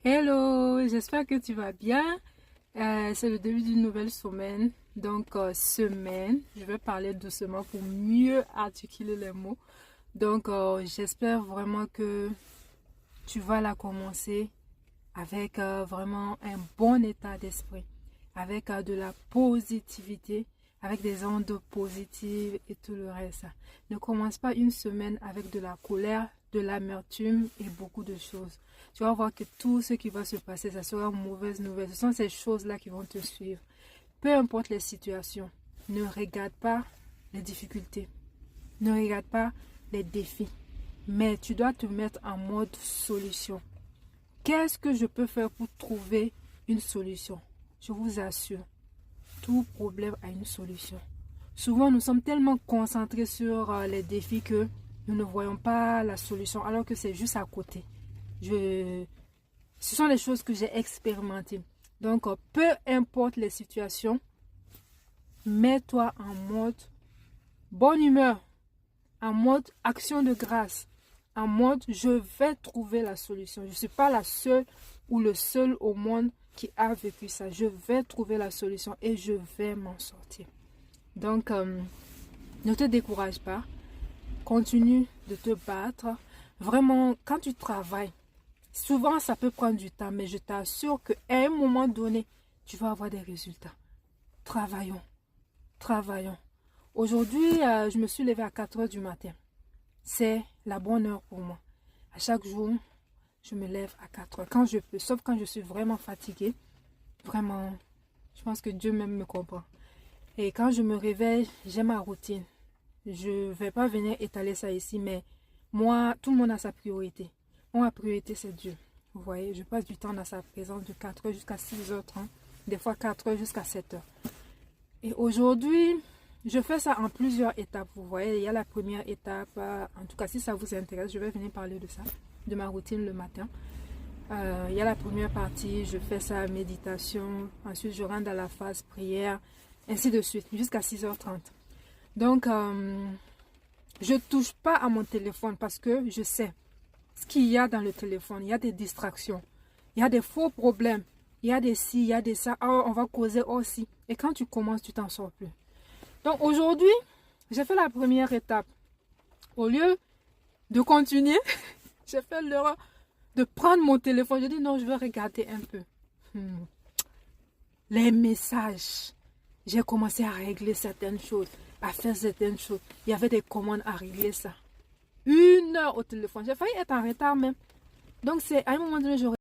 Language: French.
Hello, j'espère que tu vas bien. C'est le début d'une nouvelle semaine. Donc, je vais parler doucement pour mieux articuler les mots. Donc, j'espère vraiment que tu vas la commencer avec vraiment un bon état d'esprit, avec de la positivité, avec des ondes positives et tout le reste. Ne commence pas une semaine avec de la colère, de l'amertume et beaucoup de choses. Tu vas voir que tout ce qui va se passer, ça sera une mauvaise nouvelle. Ce sont ces choses-là qui vont te suivre. Peu importe les situations, ne regarde pas les difficultés, ne regarde pas les défis, mais tu dois te mettre en mode solution. Qu'est-ce que je peux faire pour trouver une solution? Je vous assure, tout problème a une solution. Souvent, nous sommes tellement concentrés sur les défis que nous ne voyons pas la solution, alors que c'est juste à côté. Ce sont les choses que j'ai expérimentées. Donc, peu importe les situations, mets-toi en mode bonne humeur, en mode action de grâce, en mode je vais trouver la solution. Je ne suis pas la seule ou le seul au monde qui a vécu ça. Je vais trouver la solution et je vais m'en sortir. Donc, ne te décourage pas. Continue de te battre. Vraiment, quand tu travailles, souvent ça peut prendre du temps, mais je t'assure qu'à un moment donné, tu vas avoir des résultats. Travaillons. Travaillons. Aujourd'hui, je me suis levée à 4 heures du matin. C'est la bonne heure pour moi. À chaque jour, je me lève à 4 heures. Quand je peux, sauf quand je suis vraiment fatiguée. Vraiment, je pense que Dieu même me comprend. Et quand je me réveille, j'ai ma routine. Je ne vais pas venir étaler ça ici, mais moi, tout le monde a sa priorité. Moi, ma priorité, c'est Dieu. Vous voyez, je passe du temps dans sa présence de 4 heures jusqu'à 6h30. Des fois 4 heures jusqu'à 7 heures. Et aujourd'hui, je fais ça en plusieurs étapes. Vous voyez, il y a la première étape. En tout cas, si ça vous intéresse, je vais venir parler de ça, de ma routine le matin. Il y a la première partie, je fais ça, méditation. Ensuite, je rentre dans la phase prière, ainsi de suite, jusqu'à 6h30. Donc, je ne touche pas à mon téléphone parce que je sais ce qu'il y a dans le téléphone. Il y a des distractions, il y a des faux problèmes, il y a des ci, il y a des ça. Oh, on va causer aussi. Et quand tu commences, tu t'en sors plus. Donc, aujourd'hui, j'ai fait la première étape. Au lieu de continuer, j'ai fait l'erreur de prendre mon téléphone. Je dis non, je vais regarder un peu. Les messages. J'ai commencé à régler certaines choses, à faire certaines choses. Il y avait des commandes à régler ça. 1 heure au téléphone. J'ai failli être en retard même. Donc, c'est à un moment donné,